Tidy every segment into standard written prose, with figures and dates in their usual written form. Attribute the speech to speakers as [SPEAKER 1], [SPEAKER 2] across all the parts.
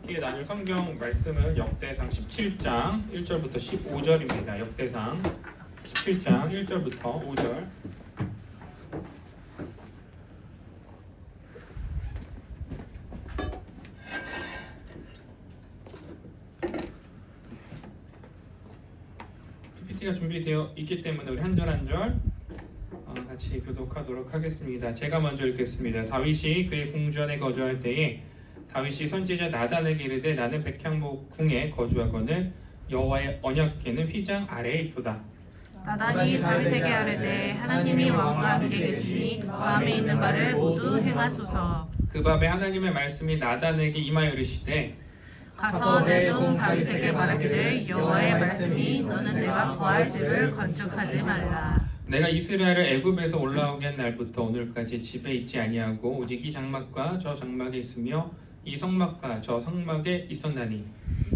[SPEAKER 1] 함께 나눌 성경 말씀은 역대상 17장 1절부터 15절입니다. 역대상 17장 1절부터 5절. PPT가 준비되어 있기 때문에 우리 한 절 한 절 같이 교독하도록 하겠습니다. 제가 먼저 읽겠습니다. 다윗이 그의 궁전에 거주할 때에 다윗이 선지자 나단에게 이르되 나는 백향목 궁에 거주하거늘 여호와의 언약궤는 휘장 아래에 있도다.
[SPEAKER 2] 나단이 다윗에게 아뢰되 하나님이 왕과 함께 계시니 마음에 있는 바를 모두 행하소서.
[SPEAKER 1] 그 밤에 하나님의 말씀이 나단에게 임하여 이르시되
[SPEAKER 2] 가서 내 종 다윗에게 말하기를 여호와의 말씀이 너는 내가 거할 집을 건축하지 말라.
[SPEAKER 1] 내가 이스라엘을 애굽에서 올라오게 한 날부터 오늘까지 집에 있지 아니하고 오직 이 장막과 저 장막에 있으며 이 성막과 저 성막에 있었나니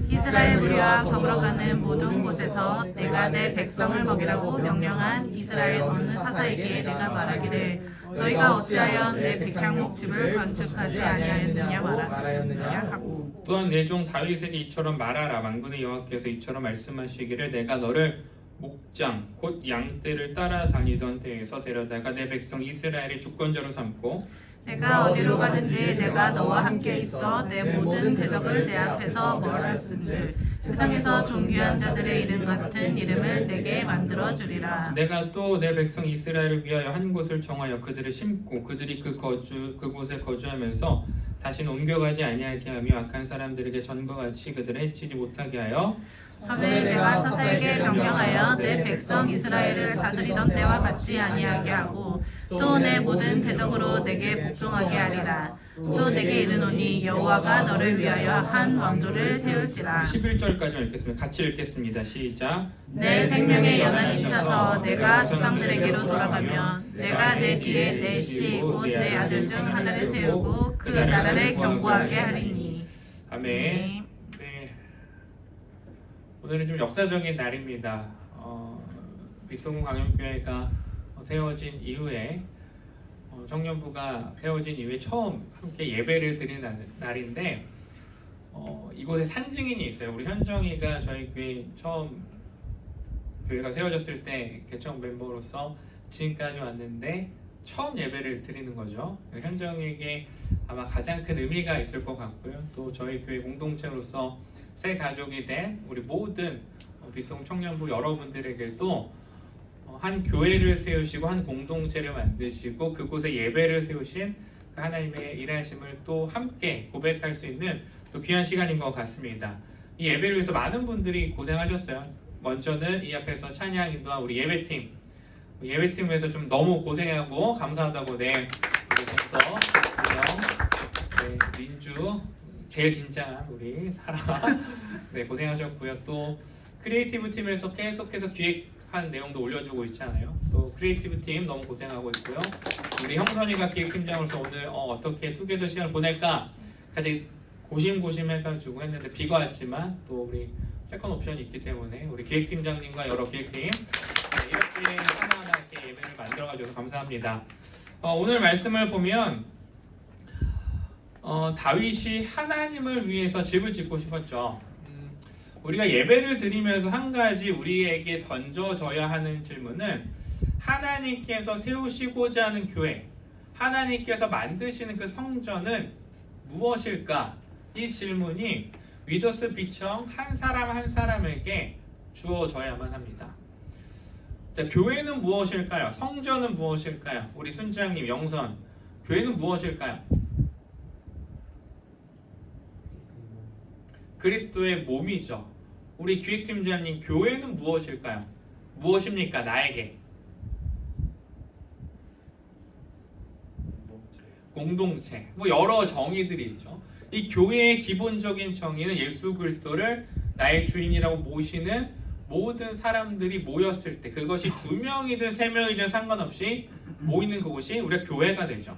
[SPEAKER 2] 이스라엘 무리와 더불어가는 모든 곳에서 내가 내 백성을 먹이라고 명령한 이스라엘 어느 사사에게 내가 말하기를 너희가 어찌하여 내 백향목 집을 건축하지 아니하였느냐 말하였느냐 하고
[SPEAKER 1] 또한 내 종 다윗에게 이처럼 말하라. 만군의 여호와께서 이처럼 말씀하시기를 내가 너를 목장 곧 양떼를 따라다니던 때에서 데려다가 내 백성 이스라엘의 주권자로 삼고
[SPEAKER 2] 내가 어디로 가든지 내가 너와 함께 있어 내 모든 대적을 내 앞에서 멀었은즉 세상에서 존귀한 자들의 이름 같은 이름을 내게 만들어 주리라.
[SPEAKER 1] 내가 또 내 백성 이스라엘을 위하여 한 곳을 정하여 그들을 심고 그들이 그곳에 거주하면서 다시는 옮겨가지 아니하게 하며 악한 사람들에게 전과 같이 그들을 해치지 못하게 하여
[SPEAKER 2] 전에 내가 사사에게 명령하여 내 백성 이스라엘을 다스리던 때와 같지 아니하게 하고 또 내 모든 대적으로 내게 복종하게 하리라. 또 내게 이르노니 여호와가 너를 위하여 한 왕조를 세울지라.
[SPEAKER 1] 11절까지 읽겠습니다. 같이 읽겠습니다. 시작.
[SPEAKER 2] 내 생명의 연한이 차서 내가 조상들에게로 돌아가면 내가 내 뒤에 내 씨 곧 내 아들 중 하나를 세우고 그 나라를 견고하게 하리니.
[SPEAKER 1] 아멘. 네. 오늘은 좀 역사적인 날입니다. 밑송구 강영교회가 세워진 이후에 청년부가 세워진 이후에 처음 함께 예배를 드리는 날인데 이곳에 산증인이 있어요. 우리 현정이가 저희 교회 처음 교회가 세워졌을 때 개척 멤버로서 지금까지 왔는데 처음 예배를 드리는 거죠. 현정에게 아마 가장 큰 의미가 있을 것 같고요. 또 저희 교회 공동체로서 새 가족이 된 우리 모든 비송 청년부 여러분들에게도 한 교회를 세우시고 한 공동체를 만드시고 그곳에 예배를 세우신 하나님의 일하심을 또 함께 고백할 수 있는 또 귀한 시간인 것 같습니다. 이 예배를 위해서 많은 분들이 고생하셨어요. 먼저는 이 앞에서 찬양 인도한 우리 예배팀을 위해서 좀 너무 고생하고 감사하다고 그래서 민주 제일 긴장한 우리 사라 고생하셨고요. 또 크리에이티브 팀에서 계속해서 기획한 내용도 올려주고 있잖아요. 또 크리에이티브 팀 너무 고생하고 있고요. 우리 형선이가 기획팀장으로서 오늘 어떻게 투게더 시간을 보낼까 같이 고심해가지고 했는데 비가 왔지만 또 우리 세컨 옵션이 있기 때문에 우리 기획팀장님과 여러 기획팀 이렇게 하나하나 이렇게 예배를 만들어가지고 감사합니다. 오늘 말씀을 보면 다윗이 하나님을 위해서 집을 짓고 싶었죠. 우리가 예배를 드리면서 한 가지 우리에게 던져져야 하는 질문은 하나님께서 세우시고자 하는 교회, 하나님께서 만드시는 그 성전은 무엇일까? 이 질문이 위더스 비청 한 사람 한 사람에게 주어져야만 합니다. 자, 교회는 무엇일까요? 성전은 무엇일까요? 우리 순장님, 영선, 교회는 무엇일까요? 그리스도의 몸이죠. 우리 기획팀장님, 교회는 무엇일까요? 무엇입니까? 나에게 공동체, 여러 정의들이 있죠. 이 교회의 기본적인 정의는 예수 그리스도를 나의 주인이라고 모시는 모든 사람들이 모였을 때 그것이 2명이든 3명이든 상관없이 모이는 그곳이 우리가 교회가 되죠.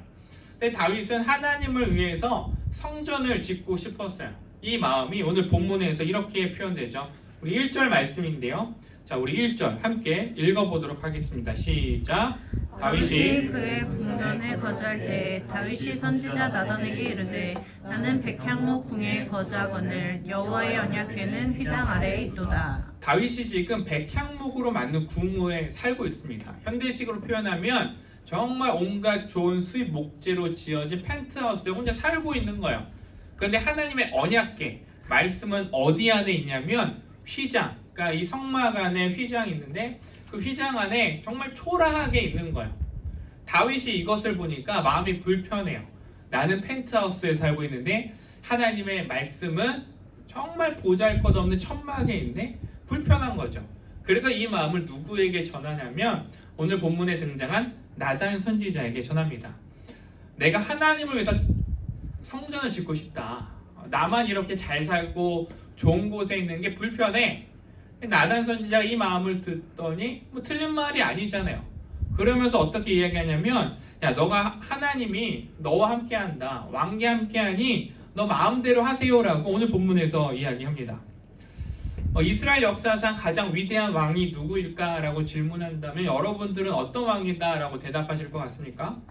[SPEAKER 1] 근데 다윗은 하나님을 위해서 성전을 짓고 싶었어요. 이 마음이 오늘 본문에서 이렇게 표현되죠. 우리 1절 말씀인데요. 자, 우리 1절 함께 읽어보도록 하겠습니다. 시작.
[SPEAKER 2] 다윗이 그의 궁전에 거주할 때 다윗이 선지자 나단에게 이르되 나는 백향목 궁에 거주하거늘 여호와의 언약궤는 휘장 아래에 있도다.
[SPEAKER 1] 다윗이 지금 백향목으로 만든 궁에 살고 있습니다. 현대식으로 표현하면 정말 온갖 좋은 수입 목재로 지어진 펜트하우스에 혼자 살고 있는 거예요. 그런데 하나님의 언약궤 말씀은 어디 안에 있냐면 휘장, 그러니까 이 성막 안에 휘장이 있는데 그 휘장 안에 정말 초라하게 있는 거예요. 다윗이 이것을 보니까 마음이 불편해요. 나는 펜트하우스에 살고 있는데 하나님의 말씀은 정말 보잘것없는 천막에 있네? 불편한 거죠. 그래서 이 마음을 누구에게 전하냐면 오늘 본문에 등장한 나단 선지자에게 전합니다. 내가 하나님을 위해서 성전을 짓고 싶다. 나만 이렇게 잘 살고 좋은 곳에 있는 게 불편해. 나단 선지자가 이 마음을 듣더니 뭐 틀린 말이 아니잖아요. 그러면서 어떻게 이야기하냐면 야, 너가 하나님이 너와 함께한다. 왕과 함께하니 너 마음대로 하세요라고 오늘 본문에서 이야기합니다. 이스라엘 역사상 가장 위대한 왕이 누구일까라고 질문한다면 여러분들은 어떤 왕이다 라고 대답하실 것 같습니까?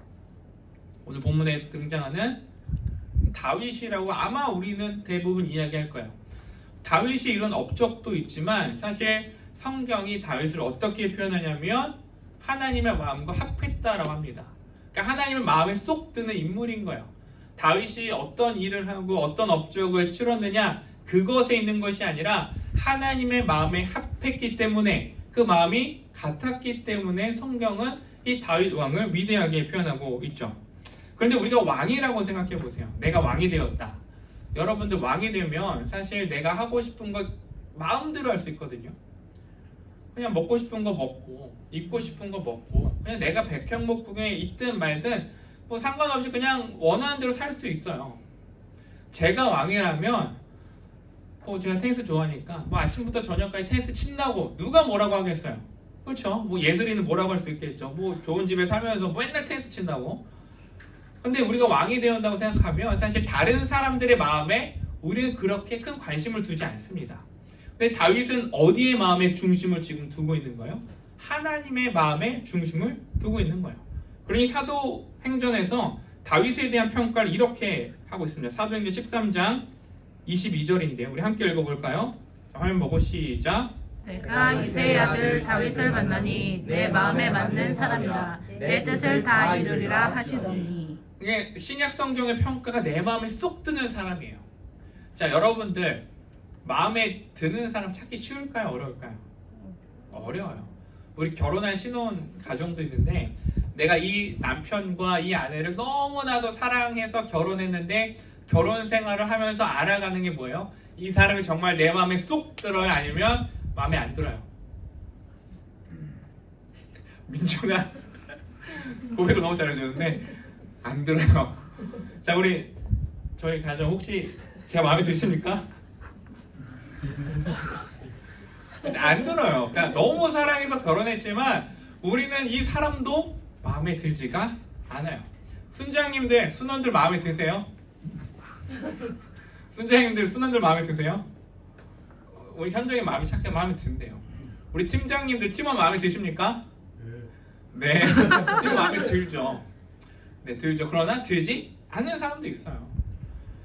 [SPEAKER 1] 오늘 본문에 등장하는 다윗이라고 아마 우리는 대부분 이야기할 거예요. 다윗이 이런 업적도 있지만 사실 성경이 다윗을 어떻게 표현하냐면 하나님의 마음과 합했다라고 합니다. 그러니까 하나님의 마음에 쏙 드는 인물인 거예요. 다윗이 어떤 일을 하고 어떤 업적을 치렀느냐 그것에 있는 것이 아니라 하나님의 마음에 합했기 때문에 그 마음이 같았기 때문에 성경은 이 다윗 왕을 위대하게 표현하고 있죠. 그런데 우리가 왕이라고 생각해 보세요. 내가 왕이 되었다. 여러분들 왕이 되면 사실 내가 하고 싶은 것 마음대로 할 수 있거든요. 그냥 먹고 싶은 거 먹고 입고 싶은 거 먹고 그냥 내가 백향목 궁에 있든 말든 뭐 상관없이 그냥 원하는 대로 살 수 있어요. 제가 왕이라면 제가 테니스 좋아하니까 뭐 아침부터 저녁까지 테니스 친다고 누가 뭐라고 하겠어요. 그렇죠? 뭐 예슬이는 뭐라고 할 수 있겠죠. 뭐 좋은 집에 살면서 맨날 테니스 친다고. 근데 우리가 왕이 되었다고 생각하면 사실 다른 사람들의 마음에 우리는 그렇게 큰 관심을 두지 않습니다. 근데 다윗은 어디에 마음의 중심을 지금 두고 있는 거예요? 하나님의 마음에 중심을 두고 있는 거예요. 그러니 사도행전에서 다윗에 대한 평가를 이렇게 하고 있습니다. 사도행전 13장 22절인데요. 우리 함께 읽어볼까요? 화면 보고 시작.
[SPEAKER 2] 내가 이새의 아들 다윗을 만나니 내 마음에 맞는 사람이라 내 뜻을 다 이루리라 하시더니.
[SPEAKER 1] 이게 신약 성경의 평가가 내 마음에 쏙 드는 사람이에요. 자, 여러분들 마음에 드는 사람 찾기 쉬울까요? 어려울까요? 어려워요. 우리 결혼한 신혼 가정도 있는데 내가 이 남편과 이 아내를 너무나도 사랑해서 결혼했는데 결혼 생활을 하면서 알아가는 게 뭐예요? 이 사람이 정말 내 마음에 쏙 들어요? 아니면 마음에 안 들어요? 민주가 고백을 너무 잘해주는데 안 들어요. 자, 우리 저희 가정 혹시 제가 마음에 드십니까? 안 들어요. 그러니까 너무 사랑해서 결혼했지만 우리는 이 사람도 마음에 들지가 않아요. 순장님들, 순원들 마음에 드세요? 순장님들, 순원들 마음에 드세요? 우리 현정이 마음이 착해 마음에 든대요. 우리 팀장님들, 팀원 마음에 드십니까? 네, 팀원 마음에 들죠. 네, 들죠. 그러나 들지 않는 사람도 있어요.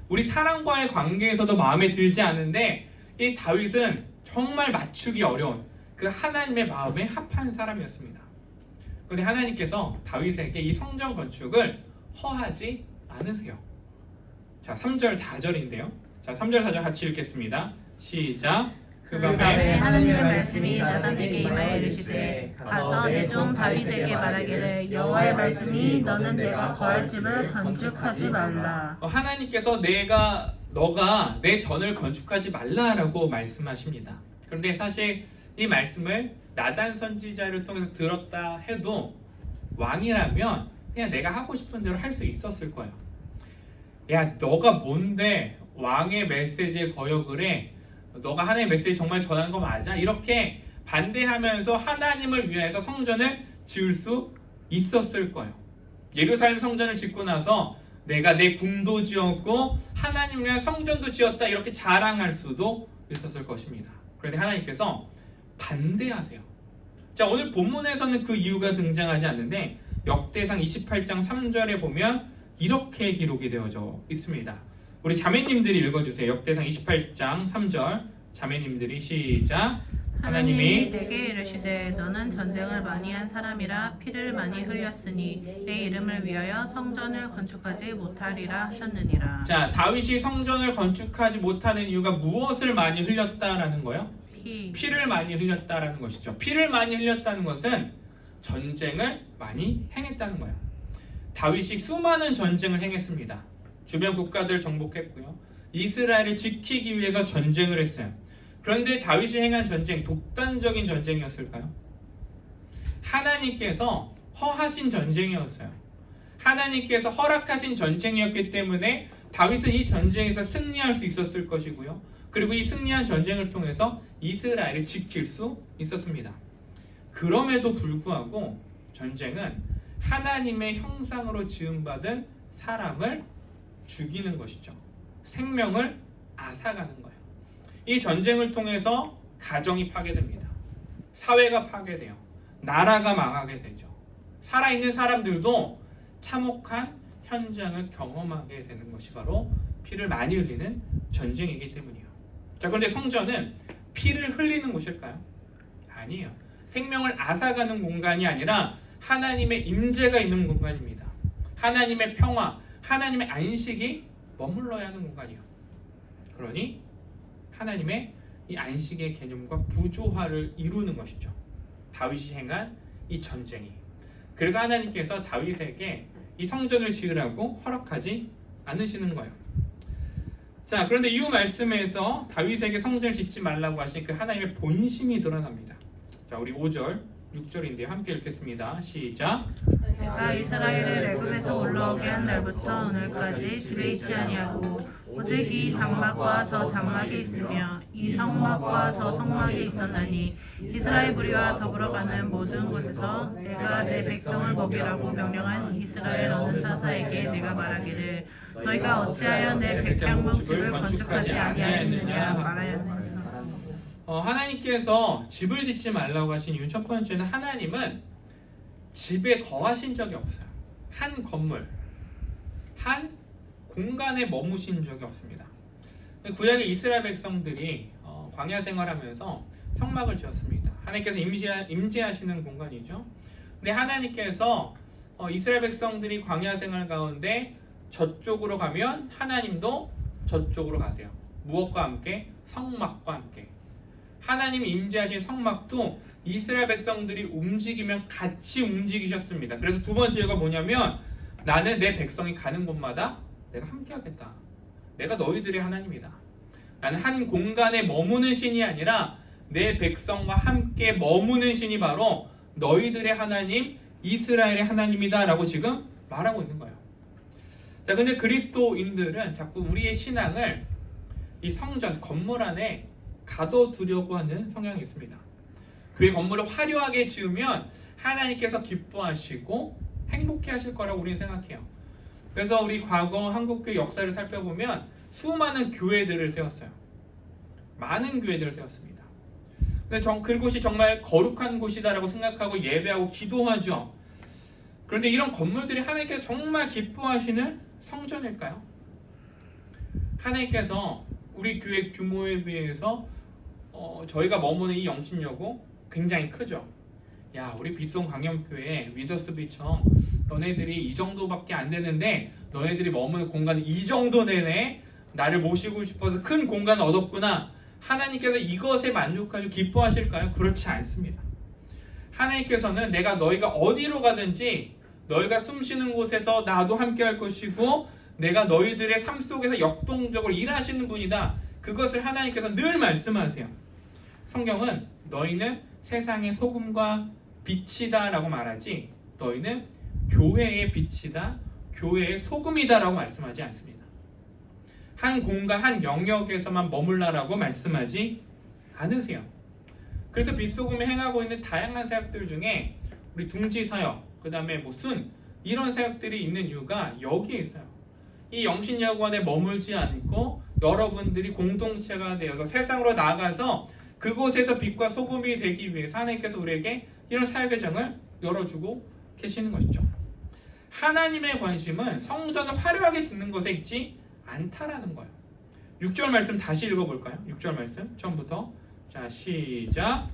[SPEAKER 1] 우리 사람과의 관계에서도 마음에 들지 않은데 이 다윗은 정말 맞추기 어려운 그 하나님의 마음에 합한 사람이었습니다. 그런데 하나님께서 다윗에게 이 성전 건축을 허하지 않으세요. 자, 3절 4절인데요. 자, 3절 4절 같이 읽겠습니다. 시작.
[SPEAKER 2] 그 밤에 하나님의 말씀이 나단에게 임하여 이르시되 가서 내 종 다윗에게 말하기를 여호와의 말씀이 너는 내가 거할 집을 건축하지 말라.
[SPEAKER 1] 하나님께서 너가 내 전을 건축하지 말라라고 말씀하십니다. 그런데 사실 이 말씀을 나단 선지자를 통해서 들었다 해도 왕이라면 그냥 내가 하고 싶은 대로 할 수 있었을 거예요. 야, 너가 뭔데 왕의 메시지에 거역을 해? 너가 하나님의 메시지 정말 전하는 거 맞아? 이렇게 반대하면서 하나님을 위해서 성전을 지을 수 있었을 거예요. 예루살렘 성전을 짓고 나서 내가 내 궁도 지었고 하나님을 위한 성전도 지었다 이렇게 자랑할 수도 있었을 것입니다. 그런데 하나님께서 반대하세요. 자, 오늘 본문에서는 그 이유가 등장하지 않는데 역대상 28장 3절에 보면 이렇게 기록이 되어져 있습니다. 우리 자매님들이 읽어주세요. 역대상 28장 3절 자매님들이 시작.
[SPEAKER 2] 하나님이 내게 이르시되 너는 전쟁을 많이 한 사람이라 피를 많이 흘렸으니 내 이름을 위하여 성전을 건축하지 못하리라 하셨느니라.
[SPEAKER 1] 자, 다윗이 성전을 건축하지 못하는 이유가 무엇을 많이 흘렸다라는 거예요? 피를 많이 흘렸다라는 것이죠. 피를 많이 흘렸다는 것은 전쟁을 많이 행했다는 거예요. 다윗이 수많은 전쟁을 행했습니다. 주변 국가들 정복했고요. 이스라엘을 지키기 위해서 전쟁을 했어요. 그런데 다윗이 행한 전쟁, 독단적인 전쟁이었을까요? 하나님께서 허하신 전쟁이었어요. 하나님께서 허락하신 전쟁이었기 때문에 다윗은 이 전쟁에서 승리할 수 있었을 것이고요. 그리고 이 승리한 전쟁을 통해서 이스라엘을 지킬 수 있었습니다. 그럼에도 불구하고 전쟁은 하나님의 형상으로 지음받은 사람을 죽이는 것이죠. 생명을 앗아가는 거예요. 이 전쟁을 통해서 가정이 파괴됩니다. 사회가 파괴돼요. 나라가 망하게 되죠. 살아있는 사람들도 참혹한 현장을 경험하게 되는 것이 바로 피를 많이 흘리는 전쟁이기 때문이에요. 자, 그런데 성전은 피를 흘리는 곳일까요? 아니에요. 생명을 앗아가는 공간이 아니라 하나님의 임재가 있는 공간입니다. 하나님의 평화, 하나님의 안식이 머물러야 하는 공간이에요. 그러니 하나님의 이 안식의 개념과 부조화를 이루는 것이죠. 다윗이 행한 이 전쟁이. 그래서 하나님께서 다윗에게 이 성전을 지으라고 허락하지 않으시는 거예요. 자, 그런데 이후 말씀에서 다윗에게 성전을 짓지 말라고 하신 그 하나님의 본심이 드러납니다. 자, 우리 5절, 6절인데요. 함께 읽겠습니다. 시작.
[SPEAKER 2] 내가 이스라엘을 애굽에서 올라오게 한 날부터 오늘까지 집에 있지 아니하고 오직 이 장막과 저 장막이 있으며 이 성막과 저 성막이 있었나니 이스라엘 무리와 더불어 가는 모든 곳에서 내가 내 백성을 먹이라고 명령한 이스라엘 어느 사사에게 내가 말하기를 너희가 어찌하여 내 백향목 집을 건축하지 아니하였느냐 말하였느냐.
[SPEAKER 1] 하나님께서 집을 짓지 말라고 하신 이유 첫 번째는 하나님은 집에 거하신 적이 없어요. 한 건물, 한 공간에 머무신 적이 없습니다. 구약의 이스라엘 백성들이 광야 생활하면서 성막을 지었습니다. 하나님께서 임재하시는 공간이죠. 근데 하나님께서 이스라엘 백성들이 광야 생활 가운데 저쪽으로 가면 하나님도 저쪽으로 가세요. 무엇과 함께? 성막과 함께. 하나님이 임재하신 성막도 이스라엘 백성들이 움직이면 같이 움직이셨습니다. 그래서 두 번째가 뭐냐면 나는 내 백성이 가는 곳마다 내가 함께 하겠다. 내가 너희들의 하나님이다. 나는 한 공간에 머무는 신이 아니라 내 백성과 함께 머무는 신이 바로 너희들의 하나님, 이스라엘의 하나님이다 라고 지금 말하고 있는 거예요. 자, 근데 그리스도인들은 자꾸 우리의 신앙을 이 성전, 건물 안에 가둬두려고 하는 성향이 있습니다. 교회 건물을 화려하게 지으면 하나님께서 기뻐하시고 행복해 하실 거라고 우리는 생각해요. 그래서 우리 과거 한국교회 역사를 살펴보면 수많은 교회들을 세웠어요. 많은 교회들을 세웠습니다. 근데 그곳이 정말 거룩한 곳이다라고 생각하고 예배하고 기도하죠. 그런데 이런 건물들이 하나님께서 정말 기뻐하시는 성전일까요? 하나님께서 우리 교회 규모에 비해서 저희가 머무는 이 영신여고 굉장히 크죠. 야, 우리 빗송 강영교회 위더스비청 너네들이 이 정도밖에 안 되는데 너네들이 머무는 공간이 이 정도 되네. 나를 모시고 싶어서 큰 공간을 얻었구나. 하나님께서 이것에 만족하시고 기뻐하실까요? 그렇지 않습니다. 하나님께서는 내가 너희가 어디로 가든지 너희가 숨쉬는 곳에서 나도 함께 할 것이고 내가 너희들의 삶 속에서 역동적으로 일하시는 분이다. 그것을 하나님께서 늘 말씀하세요. 성경은 너희는 세상의 소금과 빛이다 라고 말하지 너희는 교회의 빛이다, 교회의 소금이다 라고 말씀하지 않습니다. 한 공간, 한 영역에서만 머물라라고 말씀하지 않으세요. 그래서 빛소금이 행하고 있는 다양한 사역들 중에 우리 둥지 사역, 그 다음에 순 이런 사역들이 있는 이유가 여기에 있어요. 이 영신여관에 머물지 않고 여러분들이 공동체가 되어서 세상으로 나가서 그곳에서 빛과 소금이 되기 위해서 하나님께서 우리에게 이런 사역의 장을 열어주고 계시는 것이죠. 하나님의 관심은 성전을 화려하게 짓는 것에 있지 않다라는 거예요. 6절 말씀 다시 읽어볼까요? 6절 말씀 처음부터. 자, 시작.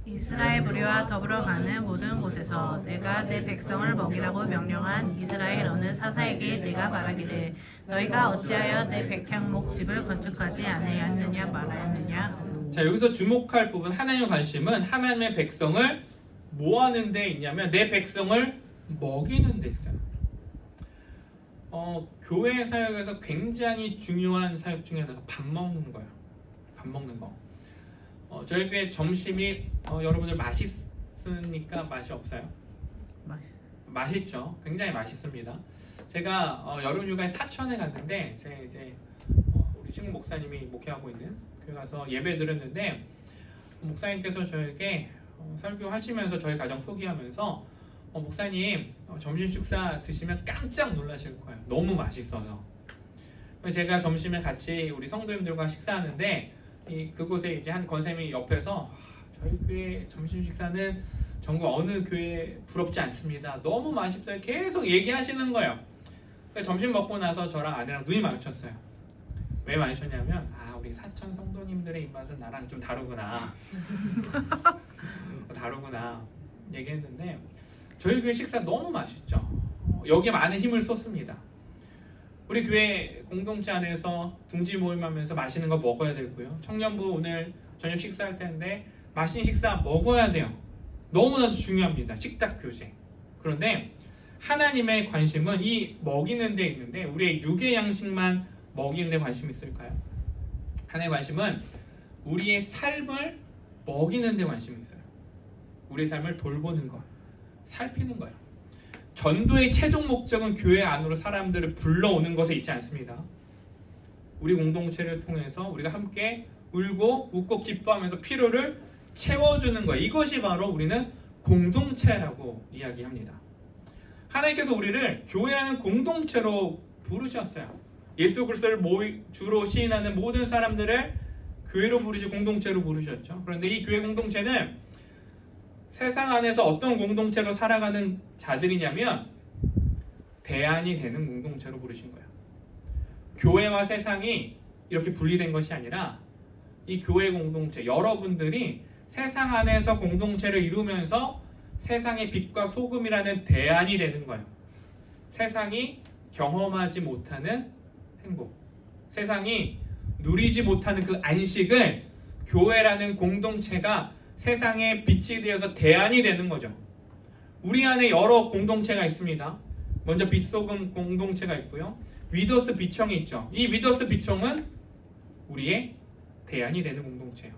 [SPEAKER 2] 이스라엘 무리와 더불어 가는 모든 곳에서 내가 내 백성을 먹이라고 명령한 이스라엘 어느 사사에게 내가 말하기를 너희가 어찌하여 내 백향목 집을 건축하지 아니하였느냐 말하였느냐.
[SPEAKER 1] 자, 여기서 주목할 부분, 하나님의 관심은 하나님의 백성을 뭐 하는 데 있냐면 내 백성을 먹이는 데 있어요. 교회 사역에서 굉장히 중요한 사역 중에 하나가 밥 먹는 거예요. 밥 먹는 거. 저희 교회 점심이 여러분들 맛있으니까 맛이 없어요? 맛있죠. 굉장히 맛있습니다. 제가 여름휴가에 사천에 갔는데 이제 우리 친구 목사님이 목회하고 있는 교회 가서 예배 드렸는데 목사님께서 저에게 설교하시면서 저희 가정 소개하면서 목사님 점심 식사 드시면 깜짝 놀라실 거예요. 너무 맛있어서. 제가 점심에 같이 우리 성도님들과 식사하는데 그곳에 이제 한 권사님이 옆에서 저희 교회 점심 식사는 전국 어느 교회 부럽지 않습니다. 너무 맛있어요. 계속 얘기하시는 거예요. 점심 먹고 나서 저랑 아내랑 눈이 마주쳤어요. 왜 마주쳤냐면 우리 사천 성도님들의 입맛은 나랑 좀 다르구나. 다르구나 얘기했는데 저희 교회 식사 너무 맛있죠. 여기에 많은 힘을 쏟습니다. 우리 교회 공동체 안에서 둥지 모임하면서 맛있는 거 먹어야 되고요. 청년부 오늘 저녁 식사할 텐데 맛있는 식사 먹어야 돼요. 너무나도 중요합니다. 식탁 교제. 그런데 하나님의 관심은 이 먹이는 데 있는데 우리의 육의 양식만 먹이는 데 관심이 있을까요? 하나님의 관심은 우리의 삶을 먹이는 데 관심이 있어요. 우리의 삶을 돌보는 것, 살피는 거예요. 전도의 최종 목적은 교회 안으로 사람들을 불러오는 것에 있지 않습니다. 우리 공동체를 통해서 우리가 함께 울고 웃고 기뻐하면서 필요를 채워주는 거예요. 이것이 바로 우리는 공동체라고 이야기합니다. 하나님께서 우리를 교회라는 공동체로 부르셨어요. 예수 그리스도를 주로 시인하는 모든 사람들을 교회로 부르시 공동체로 부르셨죠. 그런데 이 교회 공동체는 세상 안에서 어떤 공동체로 살아가는 자들이냐면 대안이 되는 공동체로 부르신 거예요. 교회와 세상이 이렇게 분리된 것이 아니라 이 교회 공동체, 여러분들이 세상 안에서 공동체를 이루면서 세상의 빛과 소금이라는 대안이 되는 거예요. 세상이 경험하지 못하는 행복, 세상이 누리지 못하는 그 안식을 교회라는 공동체가 세상의 빛이 되어서 대안이 되는 거죠. 우리 안에 여러 공동체가 있습니다. 먼저 빛소금 공동체가 있고요. 위더스 비청이 있죠. 이 위더스 비청은 우리의 대안이 되는 공동체예요.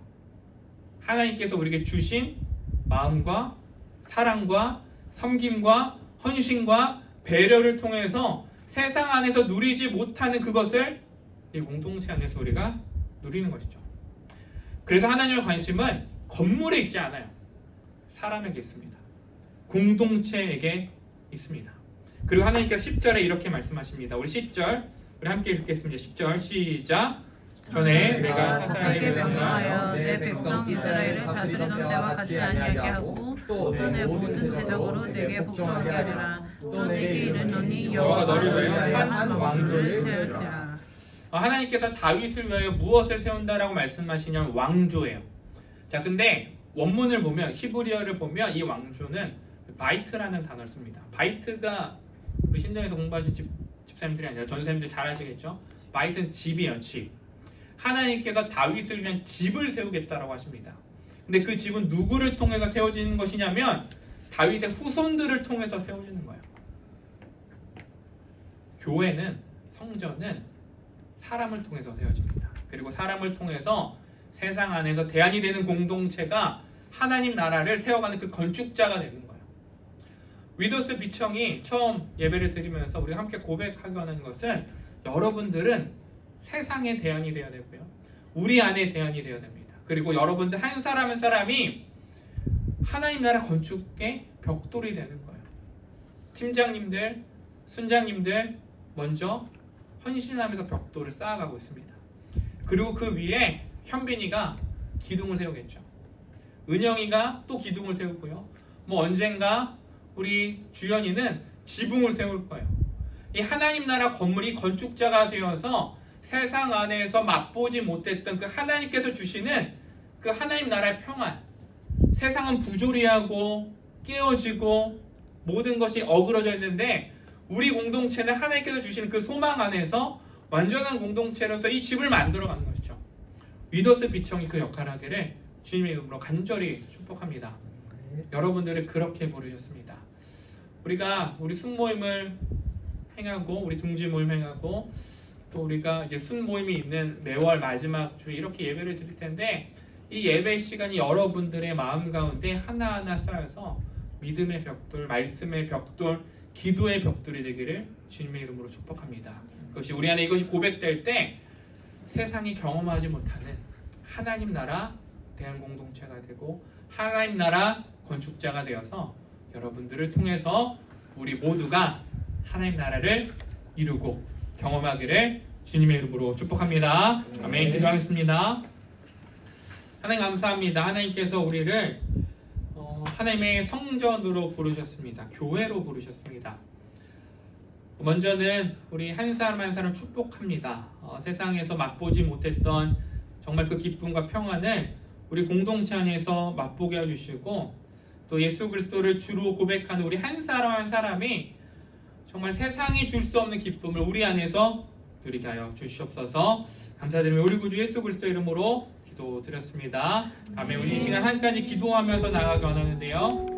[SPEAKER 1] 하나님께서 우리에게 주신 마음과 사랑과 섬김과 헌신과 배려를 통해서 세상 안에서 누리지 못하는 그것을 이 공동체 안에서 우리가 누리는 것이죠. 그래서 하나님의 관심은 건물에 있지 않아요. 사람에게 있습니다. 공동체에게 있습니다. 그리고 하나님께서 10절에 이렇게 말씀하십니다. 우리 10절 우리 함께 읽겠습니다. 10절 시작. 전에 내가 사사에게 명령하여 내 백성 이스라엘을 다스리던 때와 같이 아니하게 하고 또 내 모든 대적으로 내게 복종하게 하리라. 또 내게 이르노니 여호와가 너를 위하여 한 왕조를 세울지라. 하나님께서 다윗을 위하여 무엇을 세운다라고 말씀하시냐면 왕조예요. 자, 근데 원문을 보면 히브리어를 보면 이 왕조는 바이트라는 단어를 씁니다. 바이트가 우리 신정에서 공부하신 집사님들이 아니라 전사님들 잘 아시겠죠? 바이트는 집이에요, 집. 하나님께서 다윗을 위한 집을 세우겠다라고 하십니다. 근데 그 집은 누구를 통해서 세워지는 것이냐면 다윗의 후손들을 통해서 세워지는 거예요. 교회는, 성전은 사람을 통해서 세워집니다. 그리고 사람을 통해서 세상 안에서 대안이 되는 공동체가 하나님 나라를 세워가는 그 건축자가 되는 거예요. 위더스 비청이 처음 예배를 드리면서 우리가 함께 고백하기 원하는 것은 여러분들은 세상의 대안이 되어야 되고요. 우리 안에 대안이 되어야 됩니다. 그리고 여러분들 한 사람 한 사람이 하나님 나라 건축의 벽돌이 되는 거예요. 팀장님들, 순장님들 먼저 헌신하면서 벽돌을 쌓아가고 있습니다. 그리고 그 위에 현빈이가 기둥을 세우겠죠. 은영이가 또 기둥을 세우고요. 뭐 언젠가 우리 주연이는 지붕을 세울 거예요. 이 하나님 나라 건물이 건축자가 되어서 세상 안에서 맛보지 못했던 그 하나님께서 주시는 그 하나님 나라의 평안. 세상은 부조리하고 깨어지고 모든 것이 어그러져 있는데 우리 공동체는 하나님께서 주시는 그 소망 안에서 완전한 공동체로서 이 집을 만들어가는 것이죠. 위더스 비청이 그 역할을 하기를 주님의 이름으로 간절히 축복합니다. 여러분들을 그렇게 부르셨습니다. 우리가 우리 순모임을 행하고 우리 둥지 모임 행하고 또 우리가 이제 순모임이 있는 매월 마지막 주에 이렇게 예배를 드릴 텐데 이 예배 시간이 여러분들의 마음 가운데 하나하나 쌓여서 믿음의 벽돌, 말씀의 벽돌, 기도의 벽돌이 되기를 주님의 이름으로 축복합니다. 그것이 우리 안에 이것이 고백될 때 세상이 경험하지 못하는 하나님 나라 대한 공동체가 되고 하나님 나라 건축자가 되어서 여러분들을 통해서 우리 모두가 하나님 나라를 이루고 경험하기를 주님의 이름으로 축복합니다. 아멘. 기도하겠습니다. 하나님 감사합니다. 하나님께서 우리를 하나님의 성전으로 부르셨습니다. 교회로 부르셨습니다. 먼저는 우리 한 사람 한 사람 축복합니다. 세상에서 맛보지 못했던 정말 그 기쁨과 평안을 우리 공동체 안에서 맛보게 해주시고 또 예수 그리스도를 주로 고백하는 우리 한 사람 한 사람이 정말 세상이 줄 수 없는 기쁨을 우리 안에서 누리게 하여 주시옵소서. 감사드리며 우리 구주 예수 그리스도 이름으로 기도드렸습니다. 아멘. 우리 이 시간 한 가지 기도하면서 나아가기 원하는데요.